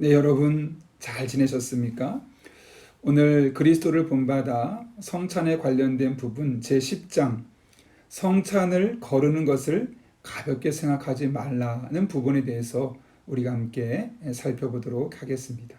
네, 여러분 잘 지내셨습니까? 오늘 그리스도를 본받아 성찬에 관련된 부분 제10장 성찬을 거르는 것을 가볍게 생각하지 말라는 부분에 대해서 우리가 함께 살펴보도록 하겠습니다.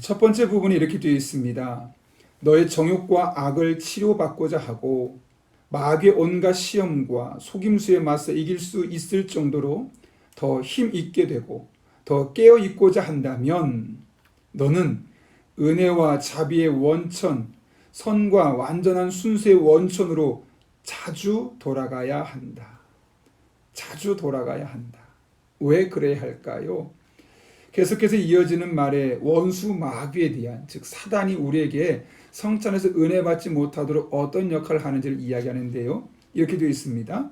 첫 번째 부분이 이렇게 되어 있습니다. 너의 정욕과 악을 치료받고자 하고 마귀의 온갖 시험과 속임수에 맞서 이길 수 있을 정도로 더 힘 있게 되고 더 깨어 있고자 한다면 너는 은혜와 자비의 원천, 선과 완전한 순수의 원천으로 자주 돌아가야 한다. 자주 돌아가야 한다. 왜 그래야 할까요? 계속해서 이어지는 말에 원수 마귀에 대한, 즉 사단이 우리에게 성찬에서 은혜 받지 못하도록 어떤 역할을 하는지를 이야기하는데요. 이렇게 되어 있습니다.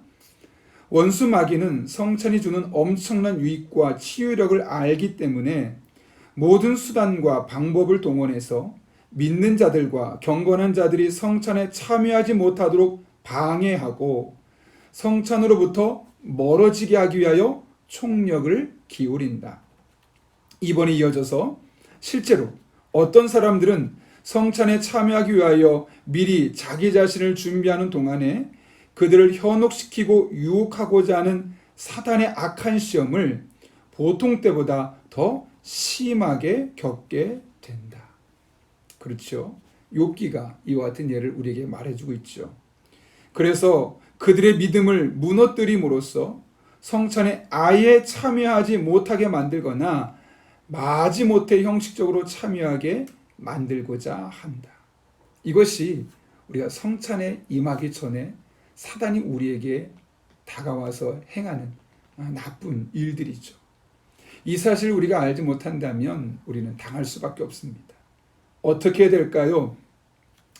원수 마귀는 성찬이 주는 엄청난 유익과 치유력을 알기 때문에 모든 수단과 방법을 동원해서 믿는 자들과 경건한 자들이 성찬에 참여하지 못하도록 방해하고 성찬으로부터 멀어지게 하기 위하여 총력을 기울인다. 이번에 이어져서 실제로 어떤 사람들은 성찬에 참여하기 위하여 미리 자기 자신을 준비하는 동안에 그들을 현혹시키고 유혹하고자 하는 사단의 악한 시험을 보통 때보다 더 심하게 겪게 된다. 그렇죠? 욥기가 이와 같은 예를 우리에게 말해주고 있죠. 그래서 그들의 믿음을 무너뜨림으로써 성찬에 아예 참여하지 못하게 만들거나 마지못해 형식적으로 참여하게 만들고자 한다. 이것이 우리가 성찬에 임하기 전에 사단이 우리에게 다가와서 행하는 나쁜 일들이죠. 이 사실을 우리가 알지 못한다면 우리는 당할 수밖에 없습니다. 어떻게 해야 될까요?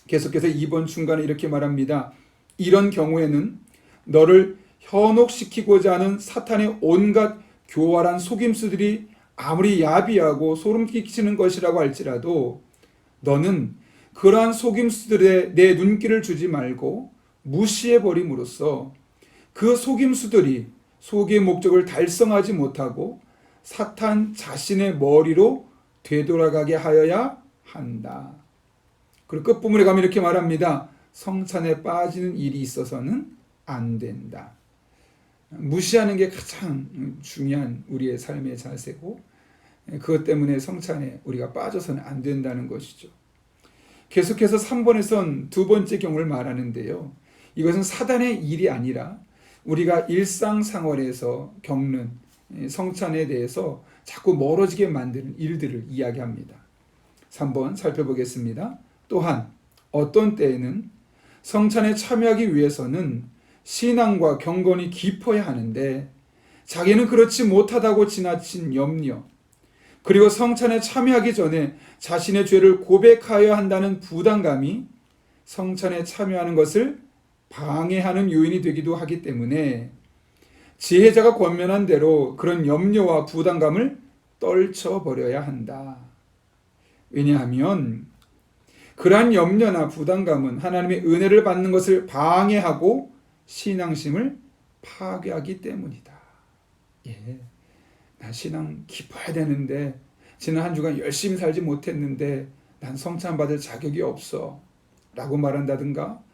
계속해서 2번 중간에 이렇게 말합니다. 이런 경우에는 너를 현혹시키고자 하는 사탄의 온갖 교활한 속임수들이 아무리 야비하고 소름 끼치는 것이라고 할지라도 너는 그러한 속임수들에 내 눈길을 주지 말고 무시해버림으로써 그 속임수들이 속의 목적을 달성하지 못하고 사탄 자신의 머리로 되돌아가게 하여야 한다. 그리고 끝부분에 가면 이렇게 말합니다. 성찬에 빠지는 일이 있어서는 안 된다. 무시하는 게 가장 중요한 우리의 삶의 자세고 그것 때문에 성찬에 우리가 빠져서는 안 된다는 것이죠. 계속해서 3번에선 두 번째 경우를 말하는데요. 이것은 사단의 일이 아니라 우리가 일상생활에서 겪는 성찬에 대해서 자꾸 멀어지게 만드는 일들을 이야기합니다. 3번 살펴보겠습니다. 또한 어떤 때에는 성찬에 참여하기 위해서는 신앙과 경건이 깊어야 하는데 자기는 그렇지 못하다고 지나친 염려, 그리고 성찬에 참여하기 전에 자신의 죄를 고백하여야 한다는 부담감이 성찬에 참여하는 것을 방해하는 요인이 되기도 하기 때문에 지혜자가 권면한 대로 그런 염려와 부담감을 떨쳐버려야 한다. 왜냐하면 그러한 염려나 부담감은 하나님의 은혜를 받는 것을 방해하고 신앙심을 파괴하기 때문이다. 예, 나 신앙 깊어야 되는데 지난 한 주간 열심히 살지 못했는데 난 성찬 받을 자격이 없어 라고 말한다든가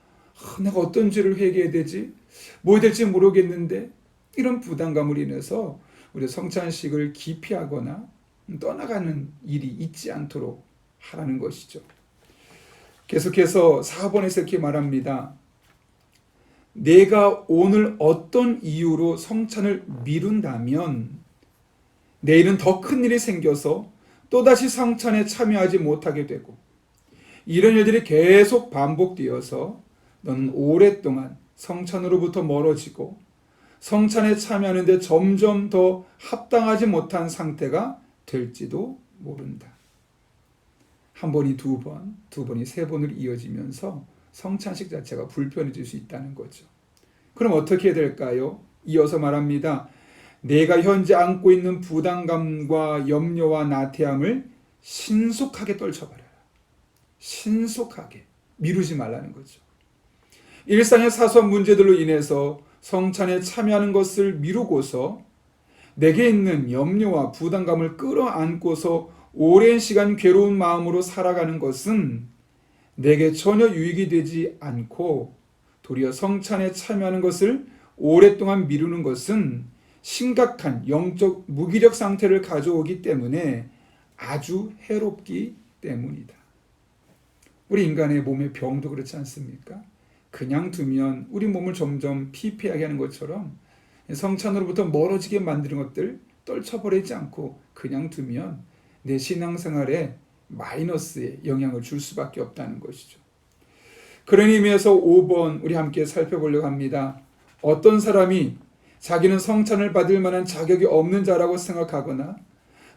내가 어떤 죄를 회개해야 되지? 뭐 해야 될지 모르겠는데 이런 부담감으로 인해서 우리 성찬식을 기피하거나 떠나가는 일이 있지 않도록 하라는 것이죠. 계속해서 4번에서 이렇게 말합니다. 내가 오늘 어떤 이유로 성찬을 미룬다면 내일은 더 큰 일이 생겨서 또다시 성찬에 참여하지 못하게 되고 이런 일들이 계속 반복되어서 너는 오랫동안 성찬으로부터 멀어지고 성찬에 참여하는데 점점 더 합당하지 못한 상태가 될지도 모른다. 한 번이 두 번, 두 번이 세 번으로 이어지면서 성찬식 자체가 불편해질 수 있다는 거죠. 그럼 어떻게 해야 될까요? 이어서 말합니다. 내가 현재 안고 있는 부담감과 염려와 나태함을 신속하게 떨쳐버려라. 신속하게 미루지 말라는 거죠. 일상의 사소한 문제들로 인해서 성찬에 참여하는 것을 미루고서 내게 있는 염려와 부담감을 끌어안고서 오랜 시간 괴로운 마음으로 살아가는 것은 내게 전혀 유익이 되지 않고 도리어 성찬에 참여하는 것을 오랫동안 미루는 것은 심각한 영적 무기력 상태를 가져오기 때문에 아주 해롭기 때문이다. 우리 인간의 몸의 병도 그렇지 않습니까? 그냥 두면 우리 몸을 점점 피폐하게 하는 것처럼 성찬으로부터 멀어지게 만드는 것들 떨쳐버리지 않고 그냥 두면 내 신앙생활에 마이너스의 영향을 줄 수밖에 없다는 것이죠. 그런 의미에서 5번 우리 함께 살펴보려고 합니다. 어떤 사람이 자기는 성찬을 받을 만한 자격이 없는 자라고 생각하거나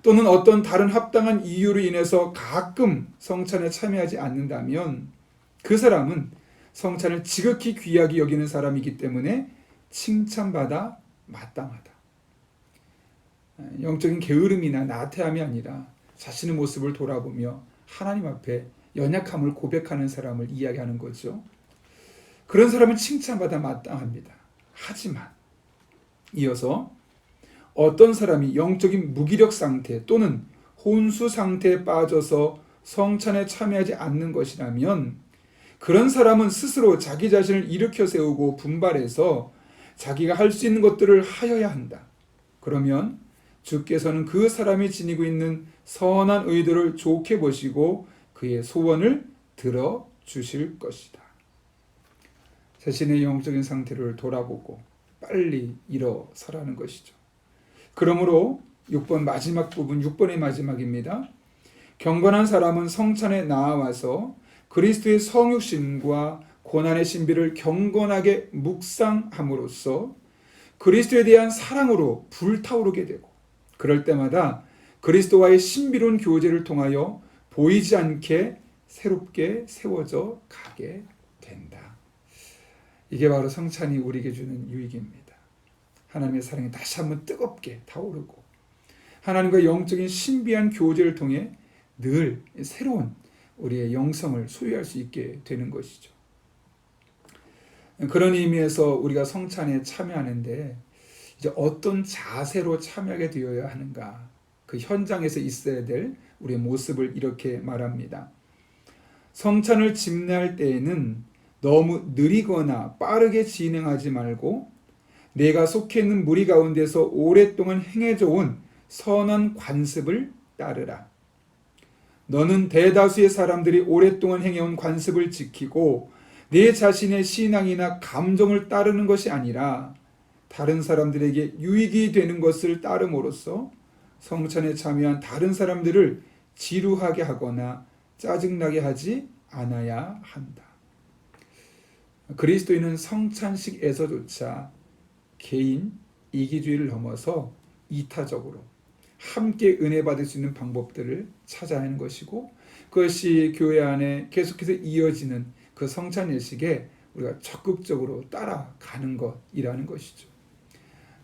또는 어떤 다른 합당한 이유로 인해서 가끔 성찬에 참여하지 않는다면 그 사람은 성찬을 지극히 귀하게 여기는 사람이기 때문에 칭찬받아 마땅하다. 영적인 게으름이나 나태함이 아니라 자신의 모습을 돌아보며 하나님 앞에 연약함을 고백하는 사람을 이야기하는 거죠. 그런 사람은 칭찬받아 마땅합니다. 하지만 이어서 어떤 사람이 영적인 무기력 상태 또는 혼수 상태에 빠져서 성찬에 참여하지 않는 것이라면 그런 사람은 스스로 자기 자신을 일으켜 세우고 분발해서 자기가 할 수 있는 것들을 하여야 한다. 그러면 주께서는 그 사람이 지니고 있는 선한 의도를 좋게 보시고 그의 소원을 들어주실 것이다. 자신의 영적인 상태를 돌아보고 빨리 일어서라는 것이죠. 그러므로 6번 마지막 부분, 6번의 마지막입니다. 경건한 사람은 성찬에 나아와서 그리스도의 성육신과 고난의 신비를 경건하게 묵상함으로써 그리스도에 대한 사랑으로 불타오르게 되고 그럴 때마다 그리스도와의 신비로운 교제를 통하여 보이지 않게 새롭게 세워져 가게 된다. 이게 바로 성찬이 우리에게 주는 유익입니다. 하나님의 사랑이 다시 한번 뜨겁게 타오르고 하나님과 영적인 신비한 교제를 통해 늘 새로운 우리의 영성을 소유할 수 있게 되는 것이죠. 그런 의미에서 우리가 성찬에 참여하는데 이제 어떤 자세로 참여하게 되어야 하는가, 그 현장에서 있어야 될 우리의 모습을 이렇게 말합니다. 성찬을 집례할 때에는 너무 느리거나 빠르게 진행하지 말고 내가 속해 있는 무리 가운데서 오랫동안 행해져 온 선한 관습을 따르라. 너는 대다수의 사람들이 오랫동안 행해온 관습을 지키고 내 자신의 신앙이나 감정을 따르는 것이 아니라 다른 사람들에게 유익이 되는 것을 따름으로써 성찬에 참여한 다른 사람들을 지루하게 하거나 짜증나게 하지 않아야 한다. 그리스도인은 성찬식에서조차 개인 이기주의를 넘어서 이타적으로 함께 은혜 받을 수 있는 방법들을 찾아야 하는 것이고 그것이 교회 안에 계속해서 이어지는 그 성찬 예식에 우리가 적극적으로 따라가는 것이라는 것이죠.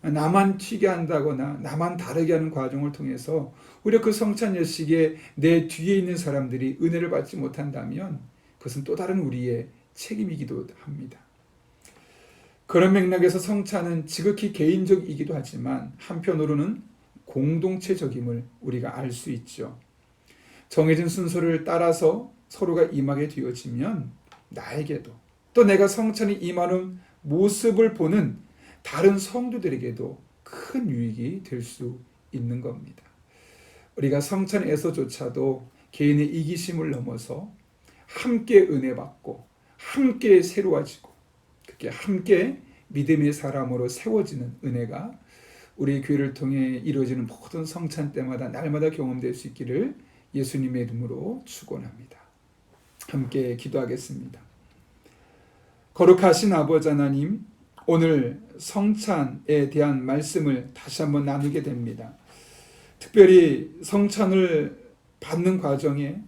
나만 튀게 한다거나 나만 다르게 하는 과정을 통해서 오히려 그 성찬 예식에 내 뒤에 있는 사람들이 은혜를 받지 못한다면 그것은 또 다른 우리의 책임이기도 합니다. 그런 맥락에서 성찬은 지극히 개인적이기도 하지만 한편으로는 공동체적임을 우리가 알 수 있죠. 정해진 순서를 따라서 서로가 임하게 되어지면 나에게도 또 내가 성찬이 임하는 모습을 보는 다른 성도들에게도 큰 유익이 될 수 있는 겁니다. 우리가 성찬에서조차도 개인의 이기심을 넘어서 함께 은혜 받고 함께 새로워지고 그렇게 함께 믿음의 사람으로 세워지는 은혜가 우리 교회를 통해 이루어지는 모든 성찬 때마다 날마다 경험될 수 있기를 예수님의 이름으로 축원합니다. 함께 기도하겠습니다. 거룩하신 아버지 하나님, 오늘 성찬에 대한 말씀을 다시 한번 나누게 됩니다. 특별히 성찬을 받는 과정에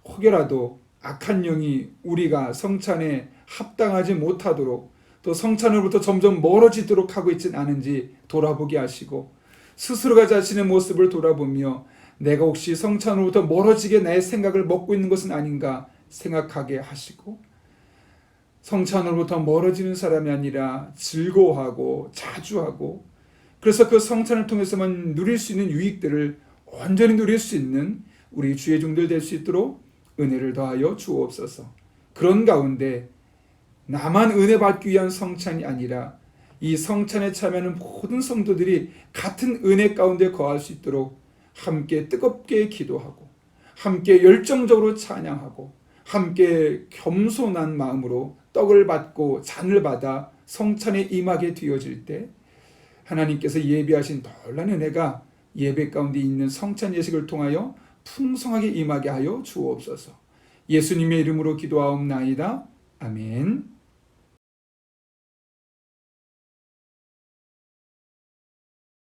혹여라도 악한 영이 우리가 성찬에 합당하지 못하도록 또 성찬으로부터 점점 멀어지도록 하고 있지는 않은지 돌아보게 하시고 스스로가 자신의 모습을 돌아보며 내가 혹시 성찬으로부터 멀어지게 내 생각을 먹고 있는 것은 아닌가 생각하게 하시고 성찬으로부터 멀어지는 사람이 아니라 즐거워하고 자주 하고 그래서 그 성찬을 통해서만 누릴 수 있는 유익들을 온전히 누릴 수 있는 우리 주의 종들 될 수 있도록 은혜를 더하여 주옵소서. 그런 가운데 나만 은혜 받기 위한 성찬이 아니라 이 성찬에 참여하는 모든 성도들이 같은 은혜 가운데 거할 수 있도록 함께 뜨겁게 기도하고 함께 열정적으로 찬양하고 함께 겸손한 마음으로 떡을 받고 잔을 받아 성찬에 임하게 되어질 때 하나님께서 예비하신 놀라운 은혜가 예배 가운데 있는 성찬 예식을 통하여 풍성하게 임하게 하여 주옵소서. 예수님의 이름으로 기도하옵나이다. 아멘.